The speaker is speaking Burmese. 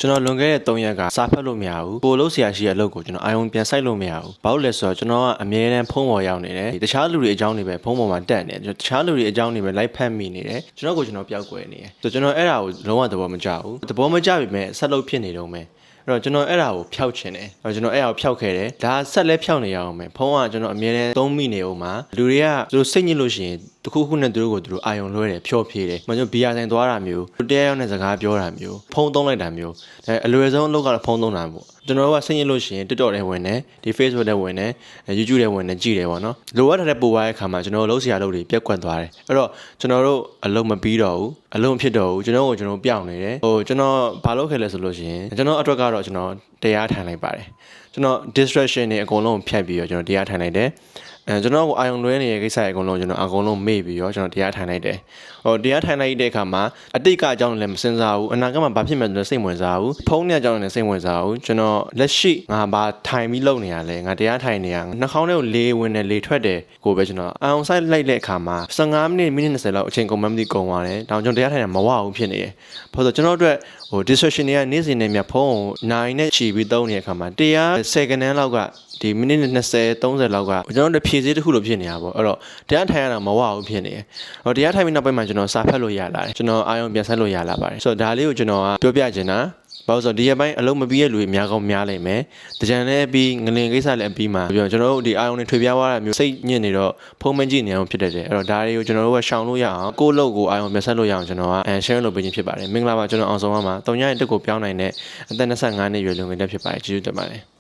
ကျွန်တော်လွန်ခဲ့တဲ့3ရက်ကစာဖတ်လို့မရဘူးပို့လို့ဆရာရှိရဲ့အလုပ်ကိုကျွန်တော်အာရုံပြန်စိုက်လို့မရဘူးဘာလို့လဲဆိုတော့ကျွန်တော်ကအမြဲတမ်းဖုန်းပေါ်ရောက်နေတယ်တခြားလူတွေအကြောင်းတွေပဲဖုန်းပေါ်မှာတက်နေတယ်တခြားလူတွေအကြောင်းတွေပဲလိုက်ဖတ်မိနေတယ်ကျွန်တော်ပျောက်ကွယ်နေတယ်ဆိုတော့ကျွန်တော်အဲ့ဒါကိုလုံးဝသဘောမကျဘူးသဘောမကျပြီမဲ့ဆက်လုပ်ဖြစ်နေတော့မယ်အဲ့တော့ကျွန်တော်အဲ့ဒါကိုဖျောက်ချင်တယ်အဲ့တော့ကျွန်တော်အဲ့ဒါကိုဖျောက်ခဲ့တယ်ဒါဆက်လဲဖျောက်နေရအောင်မယ်ဖုန်းကကျွန်တော်အမြဲတမ်းသုံးမိနေအောင်မှာလူတွေကသူတို့စိတ်ညစ်လို့ရှိရင်တခုခုနဲ့သူတို့အာယုံလွှဲတယ်ဖြော့ဖြေးတယ်မကျွန်တော်ဘီယာဆိုင်သွားတာမျိုးတရားရောက်တဲ့စကားပြောတာမျိုးဖုန်းသုံးလိုက်တာမျိုးဒါအလွယ်ဆုံးအလုပ်ကတော့ဖုန်းသုံးတာပေါ့ကျွန်တော်တို့ကစိတ်ညစ်လို့ရှိရင် TikTok ထဲဝင်တယ်ဒီ Facebook ထဲဝင်တယ် YouTube ထဲဝင်တယ်ကြည့်တယ်ပေါ့နော်လိုအပ်တဲ့ပို့သွားတဲ့အခါမှာကျွန်တော်တို့လှုပ်ရှားလုပ်တွေပြက်ကွက်သွားတယ်အဲ့တော့ကျွန်တော်တို့အလုပ်မပြီးတော့ဘူးအလုပ်မဖြစ်တော့ဘူးကျွန်တော်ပျောက်နေတယ်ကျွန်တော်ဘာလုပ်ခဲ့လဲဆိုလို့ရှိရင်ကျွန်တော်အတွက်ကတော့ကျွန်တော်တရားထိုင်လိုက်ပါတယ်ကျွန်တော် distraction တွေအကုန်လုံးဖြတ်ပြီးတော့ကျွန်တော်တရားထိုင်လိုက်တယ်ကျွန်တော်ကိုအာယုံလွှဲနေတဲ့ကိစ္စတွေအကုန်လုံးကျွန်တော်အကုန်လုံးမေ့ပြီးတော့ကျွန်တော်တရားထိုင်လိုက်တယ်တရားထိုင်လိုက်တဲ့အခါမှာအတိတ်ကအကြောင်းလည်းမစင်စားဘူးအနာဂတ်မှာဘာဖြစ်မယ်ဆိုစိတ်ဝင်စားဘူးဖုန်းနဲ့အကြောင်းလည်းစိတ်ဝင်စားဘူးကျွန်တော်လက်ရှိငါဘာထိုင်ပြီးလုပ်နေရလဲငါတရားထိုင်နေရနှာခေါင်းထဲကိုလေဝင်တယ်လေထွက်တယ်ကိုပဲကျွန်တော်အာယုံဆိုင်လိုက်တဲ့အခါမှာ15မိနစ်20လောက်အချိန်ကုန်မှမသိကုန်သွားတယ်ဒါကြောင့်တရားထိုင်တာမဝဘူးဖြစ်နေတယ်ဘာလို့ကျွန်တော်တို့distraction တွေကနေ့စဉ်နဲ့မြဖုန်းကိုနိုင်နဲ့ချီပြီးသုံးနေတဲ့အခါမှာတရား10ခန်းလောက်ကဒီမိနစ်20 30လောက်ကကျွန်တော်တို့ဖြည့်စည်းတစ်ခုလိုဖြစ်နေတာပေါ့အဲ့တော့တရားထိုင်ရတာမဝဘူးဖြစ်နေတယ်တရားထိုင်ပြီးနောက်ပိုင်းမှာကျွန်တော်စာဖတ်လို့ရလာတယ်ကျွန်တော်အာရုံပြန်ဆက်လို့ရလာပါတယ်ဆိုတော့ဒါလေးကိုကျွန်တော်ကပြောပြချင်တာဘာလို့ဆိုတော့ဒီရက်ပိုင်းအလုံးမပြီးရဲ့လူတွေများကောင်းများလိမ့်မယ်တကြံလည်းပြီးငလင်ကိစ္စလည်းအပြီးမှာပြီးတော့ကျွန်တော်တို့ဒီအာရုံတွေထွေပြားသွားတာမျိုးစိတ်ညစ်နေတော့ဖုန်းမကြည့်နေအောင်ဖြစ်တတ်တယ်အဲ့တော့ဒါတွေကိုကျွန်တော်တို့ကရှောင်လို့ရအောင်ကိုယ့်လုပ်ကိုအာရုံပြန်ဆက်လို့ရအောင်ကျွန်တော်ကshare လုပ်ပေးခြင်းဖြစ်ပါတယ်မင်္ဂလာပါကျွန်တော်အောင်ဆောင်ပါမှာ3ရက်တက်ကိုပြောင်းနိုင်တဲ့အသက်25နှစ်ရွယ်လူငယ်တက်ဖြစ်ပါတယ်ကျေးဇူးတင်ပါတယ်